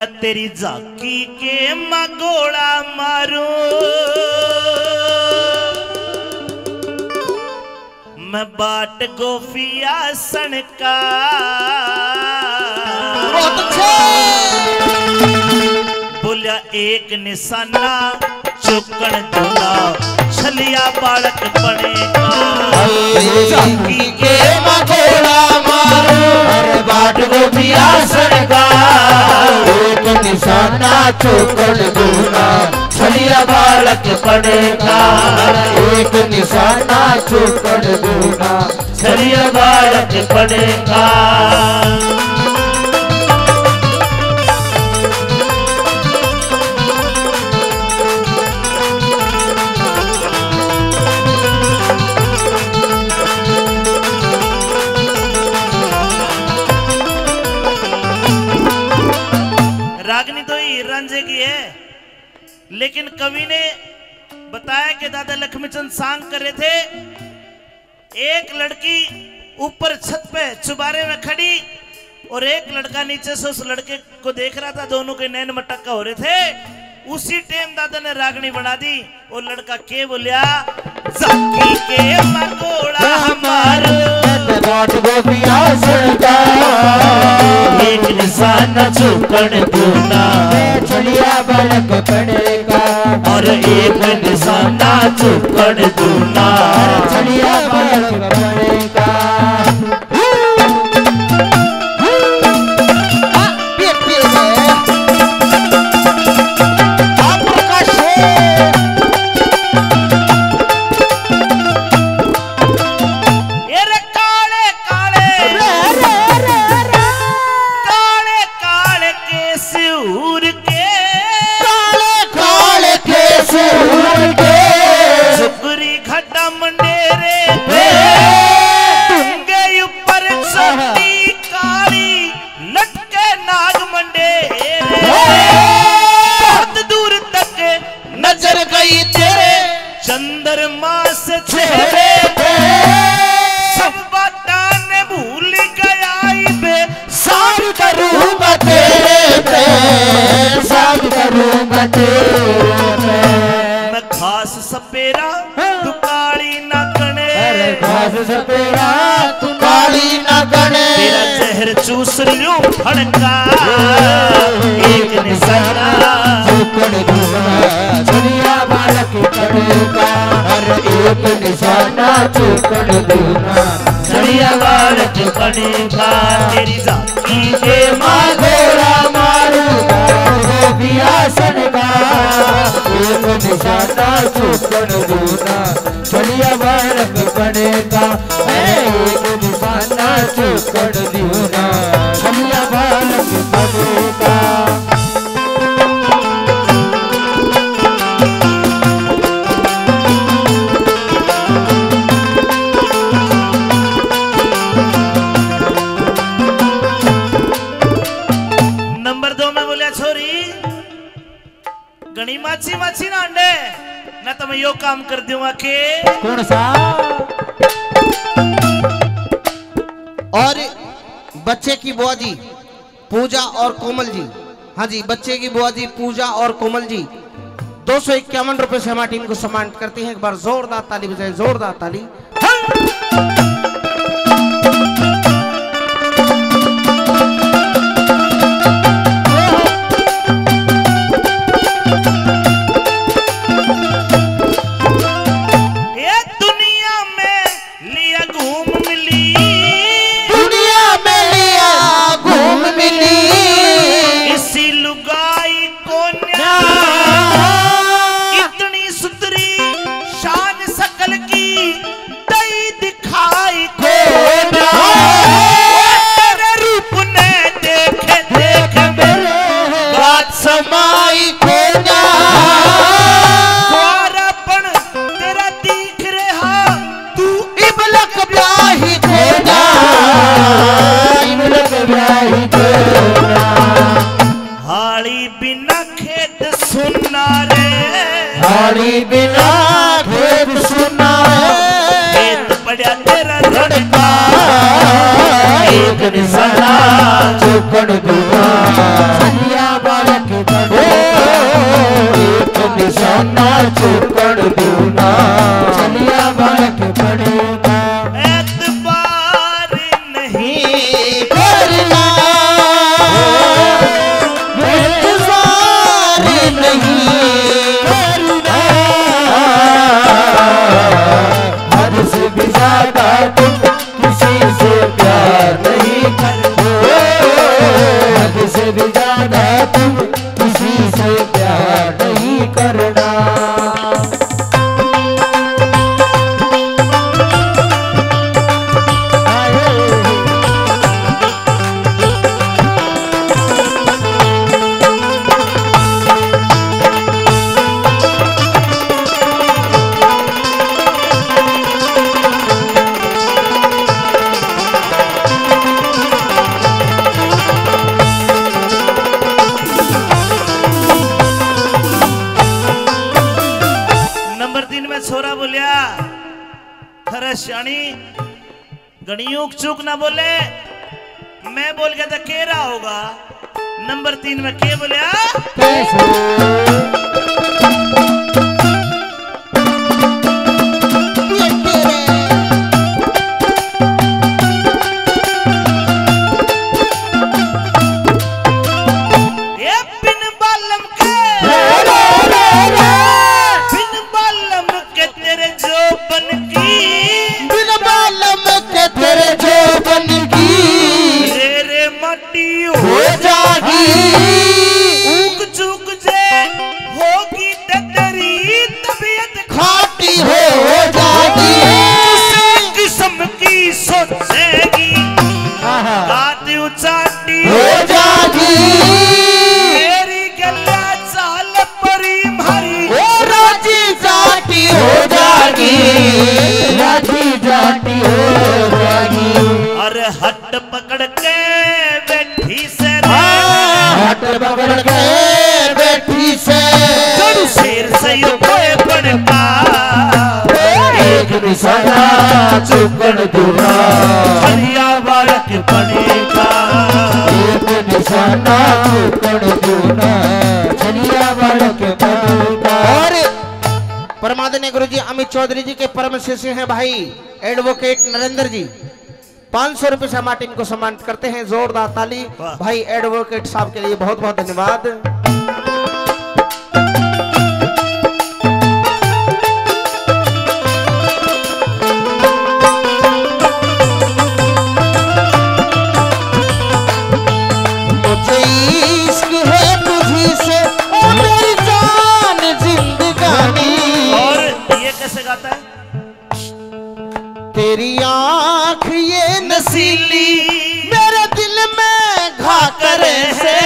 तेरी झाकी के मगोड़ा मारू मैं बाट गोफिया सनका बोलिया एक निशाना चुकन दूना छलिया बालक बनेगा झाकी के मगोड़ा मारू बाट गोफिया सनका एक निशाना चुकन दूना छलिया बालक पड़ेगा एक निशाना चुकन दूना छलिया बालक पड़ेगा। रागनी तो ही रंजे की है, लेकिन कवि ने बताया कि दादा लक्ष्मीचंद सांग कर रहे थे। एक लड़की ऊपर छत पे चुबारे में खड़ी और एक लड़का नीचे से उस लड़के को देख रहा था, दोनों के नैन मटक्का हो रहे थे। उसी टाइम दादा ने रागनी बना दी। वो लड़का के बोलिया झाकी के मगोड़ा हमारा एक निशाना चुकन दूना छलिया बालक पड़ेगा और एक निशाना चुकन दूना छलिया बालक पड़ेगा। चंद्रमा से चेहरे सब बातें भूल गया बे सब करूँगा तेरे पे सब करूँगा तेरे पे मैं खास सपेरा तू काली ना कने खास सपेरा तू काली ना कने तेरा जहर चूस लूं फड़का एक निशाना चुकन दूना छलिया बालक पड़ेगा हर एक निशाना चुकन दूना छलिया बालक पड़ेगा। तेरी झाकी के मगोड़ा मारूंगा गोफिया सनका एक निशाना चुकन दूना छलिया बालक पड़ेगा एक निशाना चुकन दूना छलिया बालक पड़ेगा। गणी माची माची ना अंडे ना तो मैं यो काम कर दूंगा के कौन सा और बच्चे की बुआ जी पूजा और कोमल जी, हाँ जी बच्चे की बुआ जी पूजा और कोमल जी 251 रुपए से हमारी टीम को सम्मानित करती हैं। एक बार जोरदार ताली बजाएं, जोरदार ताली। हाली बिना खेत सुना रे, हाली बिना खेत सुना खेत पड़ा तेरा रड़का एक निशाना चुकन दूना छलिया चुकड़ दूना चलिया बालक पड़ेगा एतबार नहीं करना एतबार नहीं करना हद से भी ज्यादा तुम किसी से प्यार नहीं करते हद से भी ज्यादा तुम किसी से प्यार नहीं करना छोरा बोलिया खरा श्याणी गणियुक चूक ना बोले मैं बोल गया था के रहा होगा नंबर 3 में के बोलिया हो जागी ऊक चूक जे होगी तेरी तबीयत खाटी हो जागी किस्म की सोचेगी गाती उचाटी हो जागी मेरी गला चाल परी मारी ओ राजी जाटी हो जागी राजी जाटी हो जागी अरे हट पकड़ के बैठी से हट पकड़ के बैठी से जड़ शेर से यो कोई बनता एक निशाना चुकड़ दूना हरिया बालक बनेगा एक निशाना चुकड़ दूना हरिया बालक बनेगा और परमादरणीय गुरु जी अमित चौधरी जी के परम शिष्य हैं भाई एडवोकेट नरेंद्र जी 500 रुपए से हमारी टीम को सम्मानित करते हैं जोरदार ताली भाई एडवोकेट साहब के लिए बहुत बहुत धन्यवाद। मुझे इश्क है तुझी से ओ मेरी जान जिंदगानी और ये कैसे गाता है तेरी आँख ये नसीली मेरे दिल में घा करे से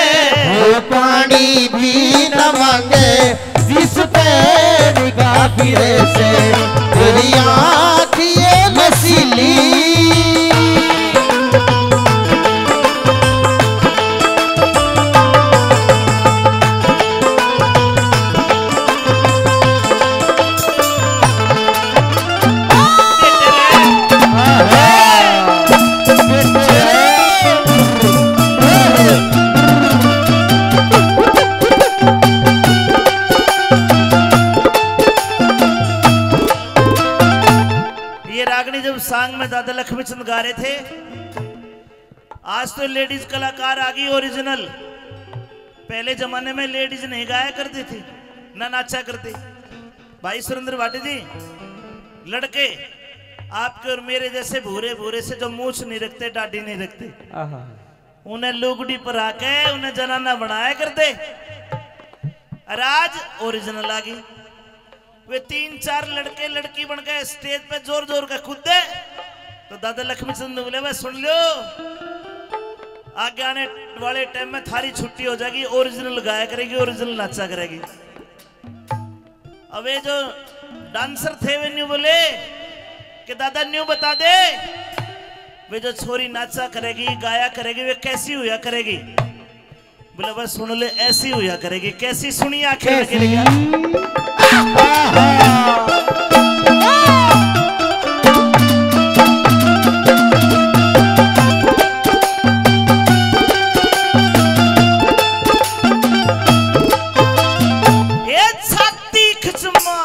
वो पानी भी न मांगे जिस पे निगाह फिरे से तेरी आँख ये नसीली जब सांग में दादा लक्ष्मीचंद गा रहे थे आज तो लेडीज कलाकार आ गई ओरिजिनल पहले जमाने में लेडीज नहीं गाया करती थी ना नाचा करती भाई सुरेंद्र भाटी जी लड़के आपके और मेरे जैसे भूरे भूरे से जो मूछ नहीं रखते दाढ़ी नहीं रखते उन्हें लुगड़ी पर आके उन्हें जनाना बनाया करते और आज ओरिजिनल आ गई वे 3-4 लड़के लड़की बन गए स्टेज पे जोर जोर का कूदे तो दादा लक्ष्मीचंद बोले भाई सुन लो आगे आने वाले टाइम में थारी छुट्टी हो जाएगी ओरिजिनल गाया करेगी ओरिजिनल नाचा करेगी। अब ये जो डांसर थे वे न्यू बोले कि दादा न्यू बता दे वे जो छोरी नाचा करेगी गाया करेगी वे कैसी हुआ करेगी बोले बस सुन ले ऐसी हुआ करेगी कैसी सुनी आखिर में ये छाती खिंचवा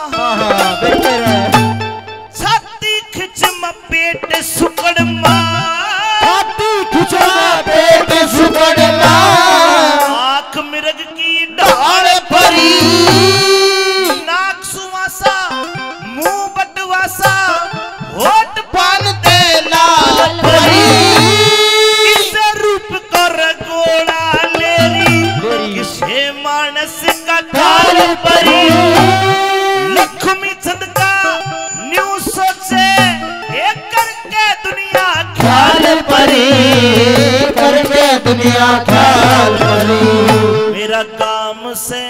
मानस का काल परी लक्ष्मी चंद का न्यू सोचे एक करके दुनिया ख्याल परी करके दुनिया ख्याल परी मेरा काम से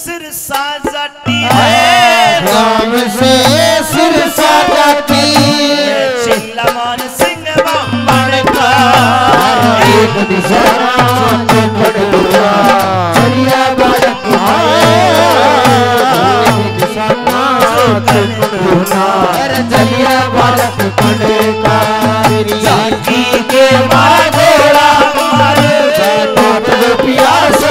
सिर साजाती है राम से सिर साजाती चिल्ला मान सिंह बामण का एक दिशा पड़ूंगा चलिया बालक चलिया बालक पड़ेगा जाकी के बादोड़ा प्यास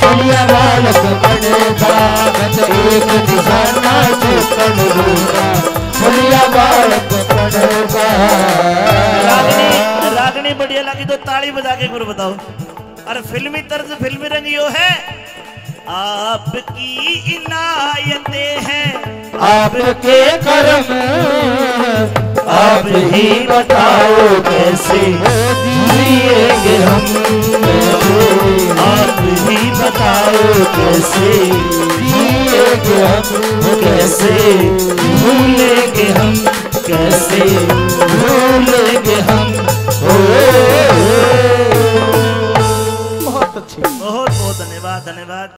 चलिया बालक पड़ेगा एक दिशा चलिया बालक पड़ेगा रागनी बढ़िया लगी तो ताली बजा के गुरु बताओ। अरे फिल्मी तर्ज फिल्मी रंग यो है आपकी इनायतें हैं आपके करम आप ही बताओ कैसे जिएंगे हम आप ही बताओ कैसे जिएंगे हम कैसे भूलेंगे हम कैसे भूलेंगे हम बहुत अच्छी बहुत बहुत धन्यवाद धन्यवाद।